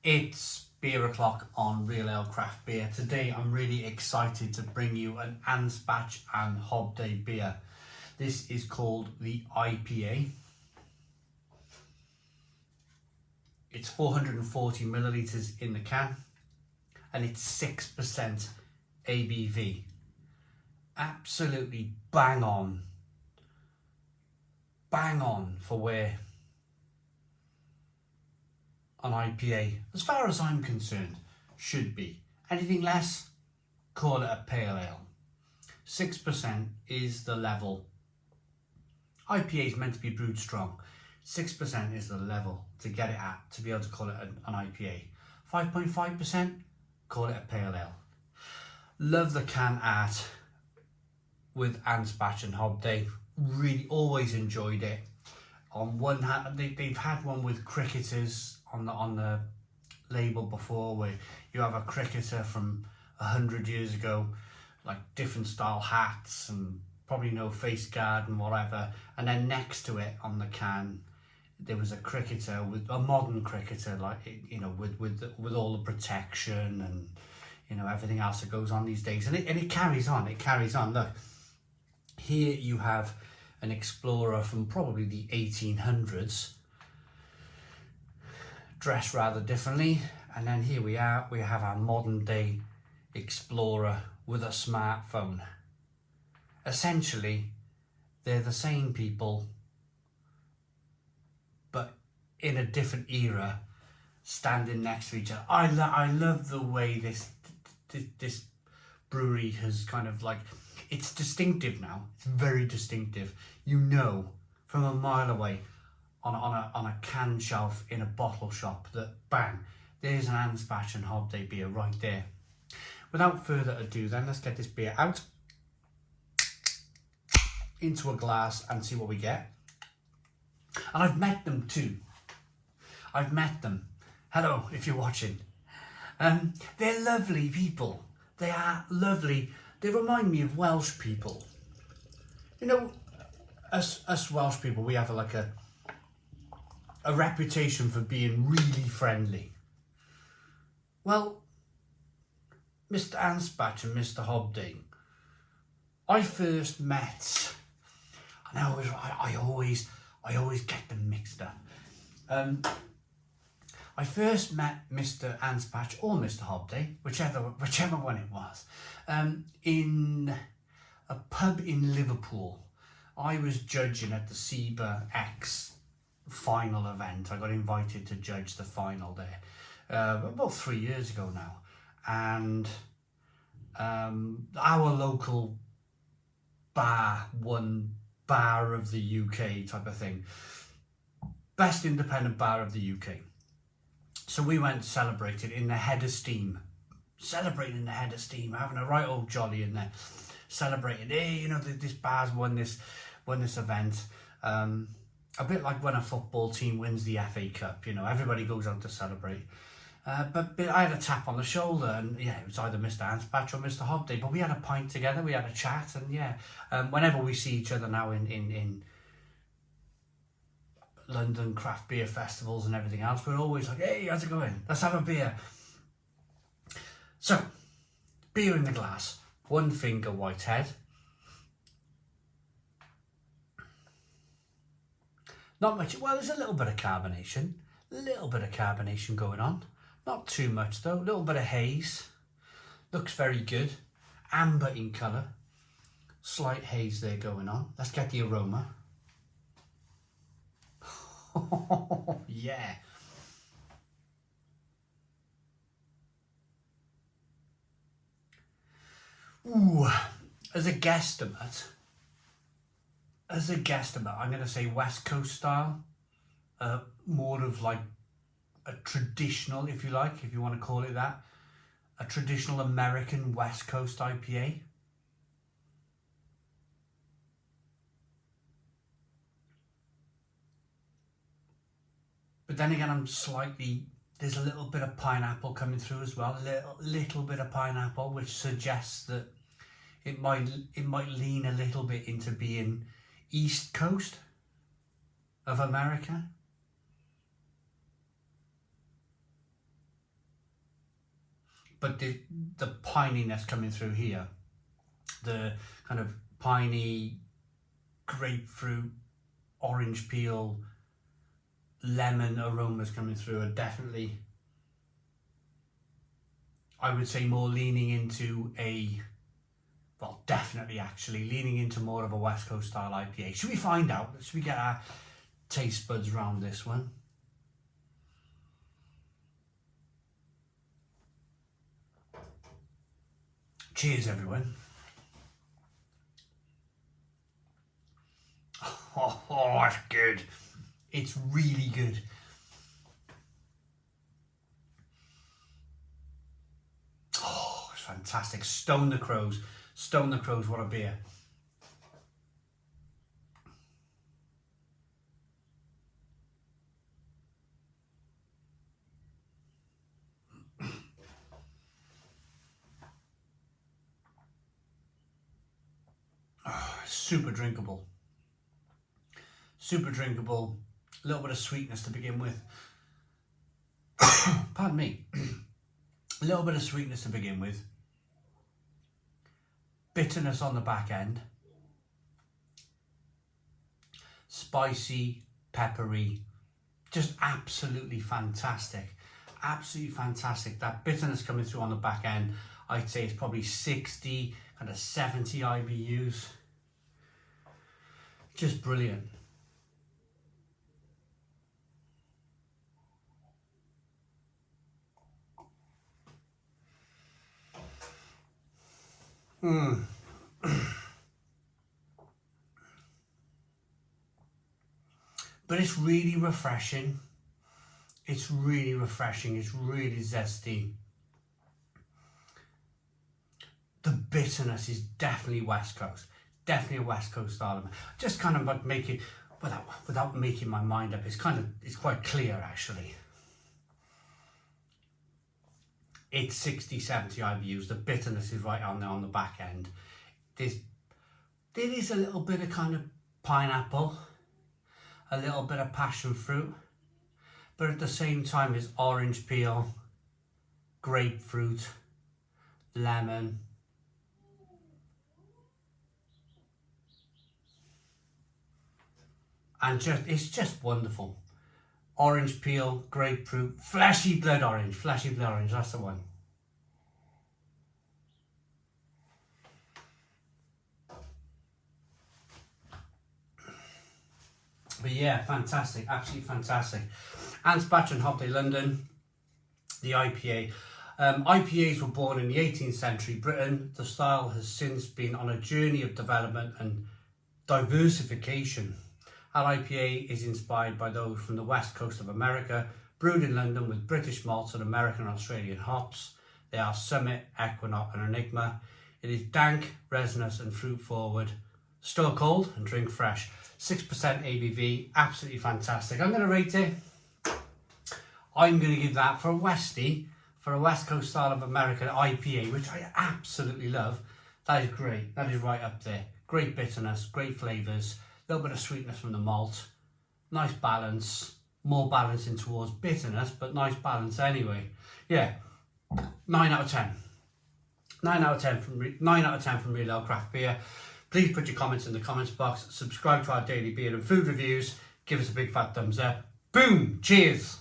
It's beer o'clock on Real Ale Craft Beer. Today I'm really excited to bring you an Anspach and Hobday beer. This is called the IPA. It's 440 millilitres in the can and it's 6% ABV. Absolutely bang on for where an IPA, as far as I'm concerned, should be. Anything less, call it a pale ale. 6% is the level. IPA is meant to be brewed strong. 6% is the level to get it at, to be able to call it an IPA. 5.5%, call it a pale ale. Love the can art with Anspach and Hobday. Really always enjoyed it. On one hand, they've had one with cricketers on the label before, where you have a cricketer from 100 years ago, like different style hats and probably no face guard and whatever, and then next to it on the can there was a cricketer, with a modern cricketer, like, you know, with all the protection and, you know, everything else that goes on these days, and it carries on. Look, here you have an explorer from probably the 1800s, dressed rather differently, and then here we have our modern day explorer with a smartphone. Essentially, they're the same people, but in a different era, standing next to each other. I love the way this brewery has kind of, like, it's distinctive now. It's very distinctive. You know from a mile away on a can shelf in a bottle shop that, bang, there's an Anspach and Hobday beer right there. Without further ado then, let's get this beer out into a glass and see what we get. And I've met them too. I've met them. Hello, if you're watching. They're lovely people. They are lovely. They remind me of Welsh people. You know, us Welsh people, we have a reputation for being really friendly. Well, Mr. Anspach and Mr. Hobday, I first met, and I always get them mixed up. I first met Mr. Anspach or Mr. Hobday, whichever one it was, in a pub in Liverpool. I was judging at the SEBA X final event. I got invited to judge the final there about 3 years ago now, and our local bar won Bar of the UK type of thing, best independent bar of the UK. So we went to celebrate it in the head of steam, having a right old jolly in there, celebrating. Hey, you know, this bar's won this event. A bit like when a football team wins the FA Cup, you know, everybody goes out to celebrate. But I had a tap on the shoulder, and yeah, it was either Mr. Anspach or Mr. Hobday, but we had a pint together, we had a chat, and yeah, whenever we see each other now in London craft beer festivals and everything else, we're always like, hey, how's it going? Let's have a beer. So, beer in the glass, one finger Whitehead. Not much. Well, there's a little bit of carbonation going on. Not too much though. A little bit of haze. Looks very good. Amber in colour. Slight haze there going on. Let's get the aroma. Oh, yeah. Ooh, as a guesstimate, I'm going to say West Coast style, more of like a traditional, if you want to call it that, a traditional American West Coast IPA. But then again, there's a little bit of pineapple coming through as well, little bit of pineapple, which suggests that it might lean a little bit into being East Coast of America. but the pininess coming through here, the kind of piney, grapefruit, orange peel, lemon aromas coming through are definitely, I would say, more leaning into definitely actually leaning into more of a West Coast style IPA. Should we find out? Should we get our taste buds around this one? Cheers, everyone. Oh, that's good. It's really good. Oh, it's fantastic. Stone the Crows. Stone the Crows, what a beer. Oh, super drinkable. Super drinkable. A little bit of sweetness to begin with. Pardon me. A little bit of sweetness to begin with. Bitterness on the back end. Spicy, peppery. Just absolutely fantastic. Absolutely fantastic. That bitterness coming through on the back end, I'd say it's probably 60, kind of 70 IBUs. Just brilliant. But it's really refreshing. It's really refreshing. It's really zesty. The bitterness is definitely West Coast. Definitely a West Coast style. Just kind of like make it, without making my mind up, it's quite clear actually. It's 60, 70 IBUs. The bitterness is right on the back end. There is a little bit of kind of pineapple, a little bit of passion fruit, but at the same time it's orange peel, grapefruit, lemon. And it's just wonderful. Orange peel, grapefruit, fleshy blood orange, that's the one. But yeah, fantastic, absolutely fantastic. Anspach and Hobday London, the IPA. IPAs were born in the 18th century Britain. The style has since been on a journey of development and diversification. Our IPA is inspired by those from the west coast of America, brewed in London with British malts and American and Australian hops. They are Summit, Equinox and Enigma. It is dank, resinous and fruit forward. Store cold and drink fresh. 6% ABV, absolutely fantastic. I'm going to rate it. I'm going to give that for a Westie, for a West Coast style of American IPA, which I absolutely love. That is great. That is right up there. Great bitterness, great flavours. A little bit of sweetness from the malt, nice balance, more balance in towards bitterness, but nice balance anyway. Yeah, 9 out of 10. 9 out of 10 from Real Ale Craft Beer. Please put your comments in the comments box, subscribe to our daily beer and food reviews, give us a big fat thumbs up. Boom, cheers.